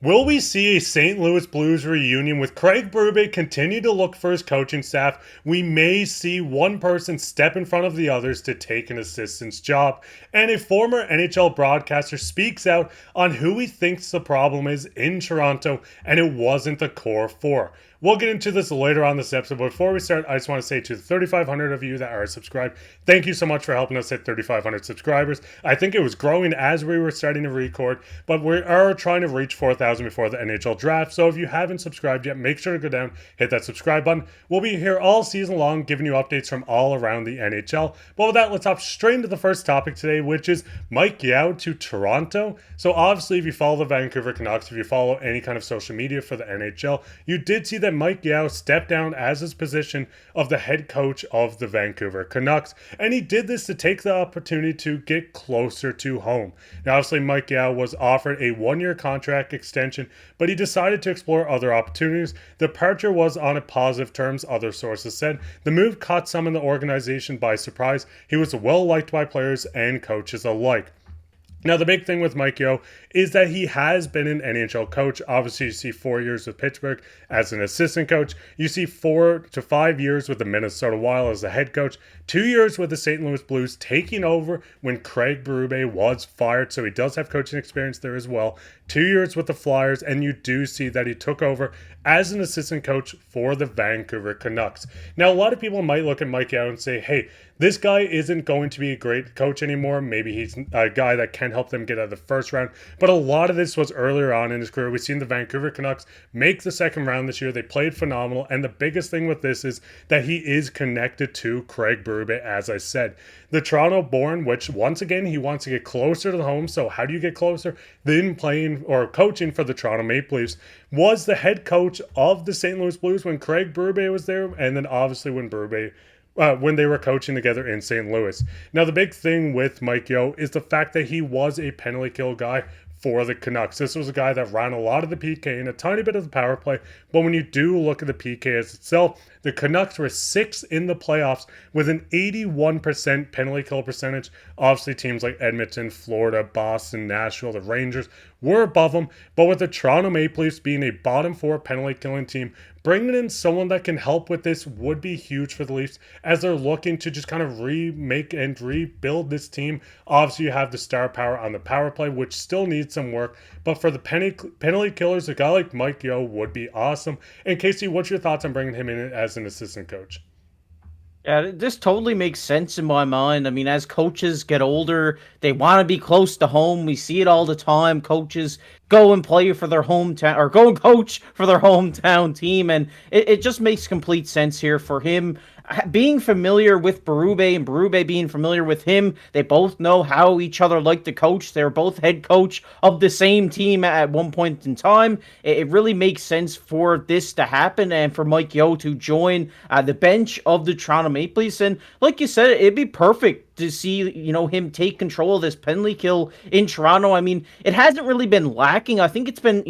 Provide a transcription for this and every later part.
Will we see a St. Louis Blues reunion with Craig Berube continue to look for his coaching staff? We may see one person step in front of the others to take an assistant's job. And a former NHL broadcaster speaks out on who he thinks the problem is in Toronto, and it wasn't the core four. We'll get into this later on this episode, but before we start, I just want to say to the 3,500 of you that are subscribed, thank you so much for helping us hit 3,500 subscribers. I think it was growing as we were starting to record, but we are trying to reach 4,000 before the NHL draft, so if you haven't subscribed yet, make sure to go down, hit that subscribe button. We'll be here all season long giving you updates from all around the NHL. But with that, let's hop straight into the first topic today, which is Mike Yeo to Toronto. So obviously, if you follow the Vancouver Canucks, if you follow any kind of social media for the NHL, you did see that Mike Yeo stepped down as his position of the head coach of the Vancouver Canucks, and he did this to take the opportunity to get closer to home. Now, obviously, Mike Yeo was offered a one-year contract extension, but he decided to explore other opportunities. The departure was on a positive terms, other sources said. The move caught some in the organization by surprise. He was well liked by players and coaches alike. Now, the big thing with Mike Yeo is that he has been an NHL coach. Obviously, you see 4 years with Pittsburgh as an assistant coach. You see 4 to 5 years with the Minnesota Wild as the head coach. 2 years with the St. Louis Blues, taking over when Craig Berube was fired. So he does have coaching experience there as well. 2 years with the Flyers, and you do see that he took over as an assistant coach for the Vancouver Canucks. Now, a lot of people might look at Mike Yeo and say, hey, this guy isn't going to be a great coach anymore. Maybe he's a guy that can help them get out of the first round. But a lot of this was earlier on in his career. We've seen the Vancouver Canucks make the second round this year. They played phenomenal. And the biggest thing with this is that he is connected to Craig Berube, as I said. The Toronto born, which once again, he wants to get closer to the home. So how do you get closer? Then playing or coaching for the Toronto Maple Leafs, was the head coach of the St. Louis Blues when Craig Berube was there. And then obviously when they were coaching together in St. Louis. Now, the big thing with Mike Yeo is the fact that he was a penalty kill guy for the Canucks. This was a guy that ran a lot of the PK and a tiny bit of the power play, but when you do look at the PK as itself, the Canucks were 6th in the playoffs with an 81% penalty kill percentage. Obviously, teams like Edmonton, Florida, Boston, Nashville, the Rangers were above them, but with the Toronto Maple Leafs being a bottom 4 penalty killing team, bringing in someone that can help with this would be huge for the Leafs as they're looking to just kind of remake and rebuild this team. Obviously, you have the star power on the power play, which still needs some work, but for the penalty killers, a guy like Mike Yeo would be awesome. And Casey, what's your thoughts on bringing him in as an assistant coach? Yeah, this totally makes sense in my mind. I mean, as coaches get older, they want to be close to home. We see it all the time. Coaches go and play for their hometown or go and coach for their hometown team. And it just makes complete sense here for him. Being familiar with Berube and Berube being familiar with him, they both know how each other like to coach. They're both head coach of the same team at one point in time. It really makes sense for this to happen and for Mike Yeo to join the bench of the Toronto Maple Leafs. And like you said, it'd be perfect to see, him take control of this penalty kill in Toronto. I mean, it hasn't really been lacking. I think it's been,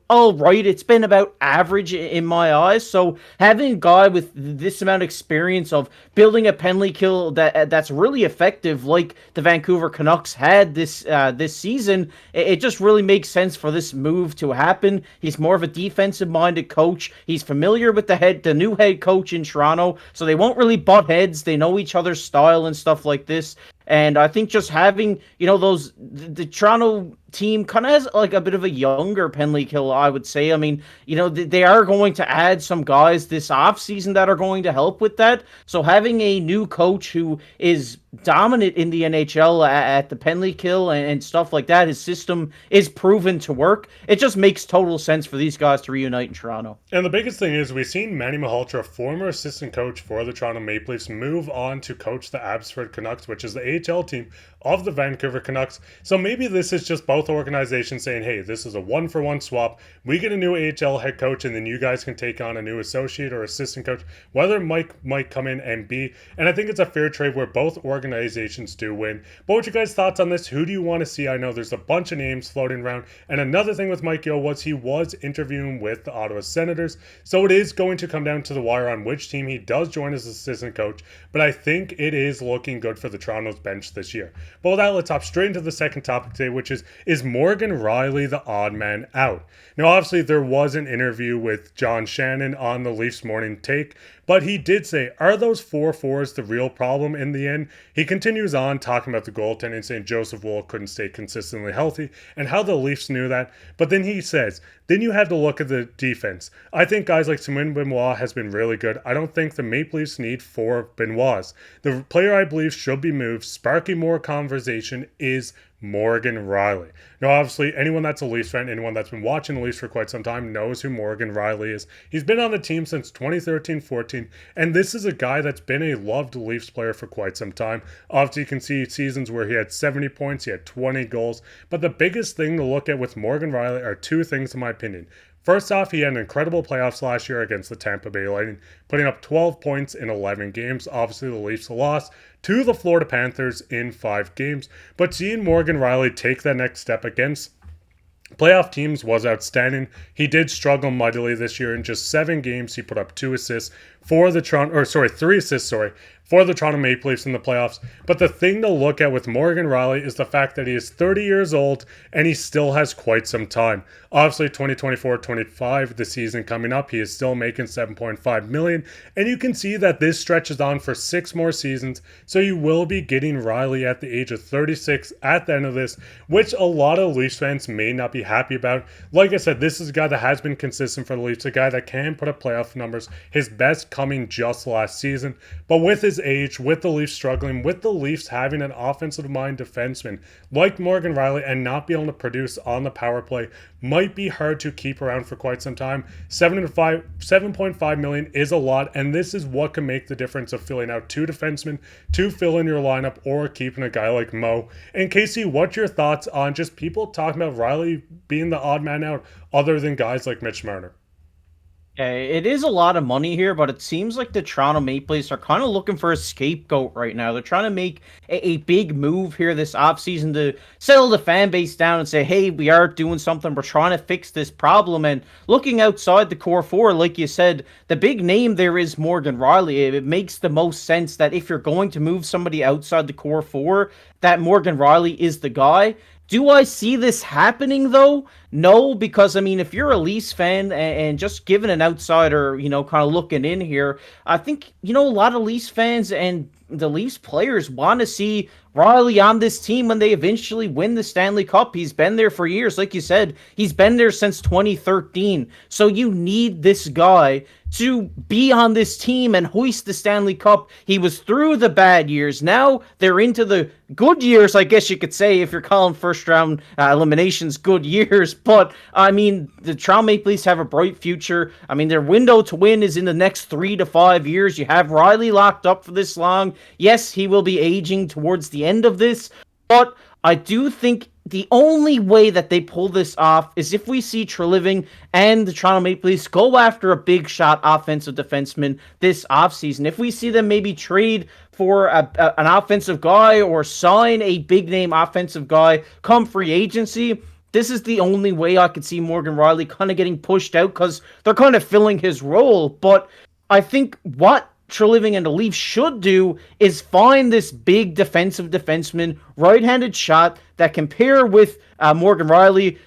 all right. It's been about average in my eyes. So having a guy with this amount of experience of building a penalty kill that's really effective, like the Vancouver Canucks had this season, it just really makes sense for this move to happen. He's more of a defensive-minded coach. He's familiar with the new head coach in Toronto, so they won't really butt heads. They know each other's style and stuff like this. And I think just having, the Toronto team kind of has like a bit of a younger penalty kill, I would say. I mean, they are going to add some guys this offseason that are going to help with that. So having a new coach who is dominant in the NHL at the penalty kill and stuff like that, his system is proven to work. It just makes total sense for these guys to reunite in Toronto. And the biggest thing is we've seen Manny Malhotra, former assistant coach for the Toronto Maple Leafs, move on to coach the Abbotsford Canucks, which is the AHL team of the Vancouver Canucks. So maybe this is just both organizations saying, hey, this is a one-for-one swap. We get a new AHL head coach, and then you guys can take on a new associate or assistant coach, whether Mike might come in and be. And I think it's a fair trade where both organizations do win. But what's your guys' thoughts on this? Who do you want to see? I know there's a bunch of names floating around. And another thing with Mike Yeo was he was interviewing with the Ottawa Senators. So it is going to come down to the wire on which team he does join as assistant coach. But I think it is looking good for the Toronto's bench this year. But with that, let's hop straight into the second topic today, which is is Morgan Rielly the odd man out? Now, obviously, there was an interview with John Shannon on the Leafs Morning Take, but he did say, are those 4-4s the real problem in the end? He continues on talking about the goaltending, saying Joseph Woll couldn't stay consistently healthy and how the Leafs knew that. But then he says, then you have to look at the defense. I think guys like Simon Benoit has been really good. I don't think the Maple Leafs need 4 Benoits. The player I believe should be moved, sparking more conversation, is Morgan Rielly. Now, obviously, anyone that's a Leafs fan, anyone that's been watching the Leafs for quite some time knows who Morgan Rielly is. He's been on the team since 2013-14, and this is a guy that's been a loved Leafs player for quite some time. Obviously, you can see seasons where he had 70 points, he had 20 goals, but the biggest thing to look at with Morgan Rielly are 2 things in my opinion. First off, he had an incredible playoffs last year against the Tampa Bay Lightning, putting up 12 points in 11 games. Obviously, the Leafs lost to the Florida Panthers in 5 games, but seeing Morgan Rielly take that next step against playoff teams was outstanding. He did struggle mightily this year. In just 7 games, he put up 2 assists for the 3 assists, for the Toronto Maple Leafs in the playoffs. But the thing to look at with Morgan Rielly is the fact that he is 30 years old and he still has quite some time. Obviously, 2024-25, the season coming up, he is still making $7.5 million. And you can see that this stretches on for 6 more seasons. So you will be getting Rielly at the age of 36 at the end of this, which a lot of Leafs fans may not be happy about. Like I said, this is a guy that has been consistent for the Leafs, a guy that can put up playoff numbers, his best coming just last season. But with his age, with the Leafs struggling, with the Leafs having an offensive mind defenseman like Morgan Rielly and not be able to produce on the power play, might be hard to keep around for quite some time. $7.5 million is a lot, and this is what can make the difference of filling out 2 defensemen to fill in your lineup or keeping a guy like Mo. And Casey, what's your thoughts on just people talking about Rielly being the odd man out other than guys like Mitch Marner? It is a lot of money here, but it seems like the Toronto Maple Leafs are kind of looking for a scapegoat right now. They're trying to make a big move here this offseason to settle the fan base down and say, hey, we are doing something. We're trying to fix this problem. And looking outside the core 4, like you said, the big name there is Morgan Rielly. It makes the most sense that if you're going to move somebody outside the core 4, that Morgan Rielly is the guy. Do I see this happening, though? No, because, I mean, if you're a Leafs fan and just giving an outsider, kind of looking in here, I think, a lot of Leafs fans and the Leafs players want to see Rielly on this team when they eventually win the Stanley Cup. He's been there for years. Like you said, he's been there since 2013. So you need this guy to be on this team and hoist the Stanley Cup. He was through the bad years. Now they're into the good years, I guess you could say, if you're calling first round eliminations good years. But, I mean, the Toronto Maple Leafs have a bright future. I mean, their window to win is in the next 3 to 5 years. You have Rielly locked up for this long. Yes, he will be aging towards the end of this, but I do think the only way that they pull this off is if we see Treliving and the Toronto Maple Leafs go after a big shot offensive defenseman this offseason. If we see them maybe trade for an offensive guy or sign a big name offensive guy come free agency, this is the only way I could see Morgan Rielly kind of getting pushed out because they're kind of filling his role. But I think what Treliving and the Leafs should do is find this big defensive defenseman, right-handed shot that can pair with Morgan Rielly,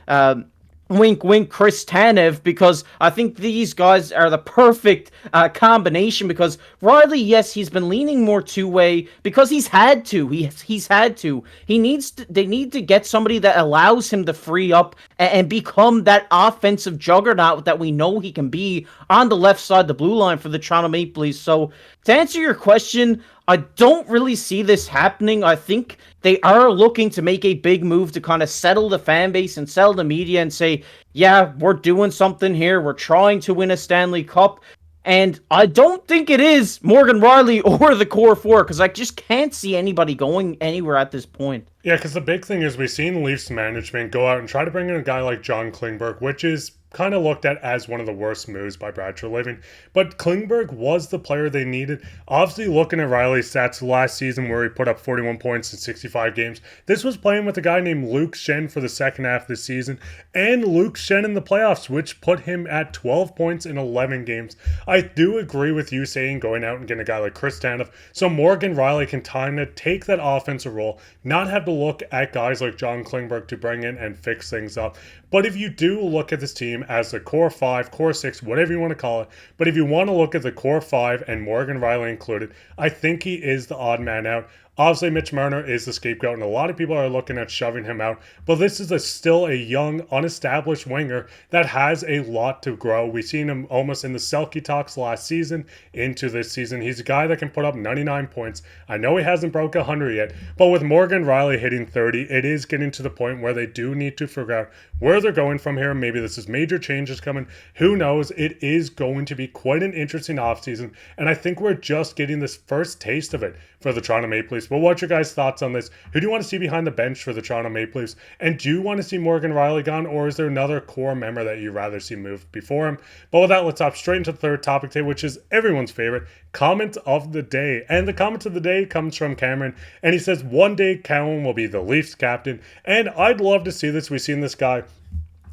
wink, wink, Chris Tanev, because I think these guys are the perfect combination. Because Rielly, yes, he's been leaning more two-way because he's had to. He's had to. They need to get somebody that allows him to free up and become that offensive juggernaut that we know he can be on the left side of the blue line for the Toronto Maple Leafs. So to answer your question, I don't really see this happening. I think they are looking to make a big move to kind of settle the fan base and settle the media and say, yeah, we're doing something here. We're trying to win a Stanley Cup. And I don't think it is Morgan Rielly or the core 4 because I just can't see anybody going anywhere at this point. Yeah, because the big thing is we've seen Leafs management go out and try to bring in a guy like John Klingberg, which is kind of looked at as one of the worst moves by Brad Treliving. But Klingberg was the player they needed. Obviously, looking at Rielly's stats last season where he put up 41 points in 65 games, this was playing with a guy named Luke Schenn for the second half of the season, and Luke Schenn in the playoffs, which put him at 12 points in 11 games. I do agree with you saying going out and getting a guy like Chris Tanev, so Morgan Rielly can kind of take that offensive role, not have to look at guys like John Klingberg to bring in and fix things up. But if you do look at this team as the core 5, core 6, whatever you want to call it, but if you want to look at the core 5 and Morgan Rielly included, I think he is the odd man out. Obviously, Mitch Marner is the scapegoat, and a lot of people are looking at shoving him out. But this is still a young, unestablished winger that has a lot to grow. We've seen him almost in the Selke talks last season into this season. He's a guy that can put up 99 points. I know he hasn't broke 100 yet, but with Morgan Rielly hitting 30, it is getting to the point where they do need to figure out where they're going from here. Maybe this is major changes coming. Who knows? It is going to be quite an interesting offseason, and I think we're just getting this first taste of it for the Toronto Maple Leafs. But what's your guys' thoughts on this? Who do you want to see behind the bench for the Toronto Maple Leafs? And do you want to see Morgan Rielly gone, or is there another core member that you'd rather see moved before him? But with that, let's hop straight into the third topic today, which is everyone's favorite comment of the day. And the comment of the day comes from Cameron, and he says, one day Cowan will be the Leafs captain. And I'd love to see this. We've seen this guy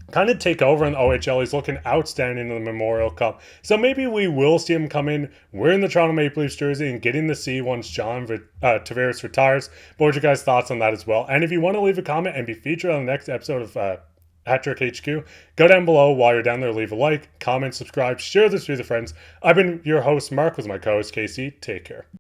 kind of take over in the OHL. He's looking outstanding in the Memorial Cup. So maybe we will see him come in wearing the Toronto Maple Leafs jersey and getting to see once John Tavares retires. But what's your guys' thoughts on that as well? And if you want to leave a comment and be featured on the next episode of Hattrick HQ, go down below while you're down there, leave a like, comment, subscribe, share this with your friends. I've been your host, Mark, with my co-host, Casey. Take care.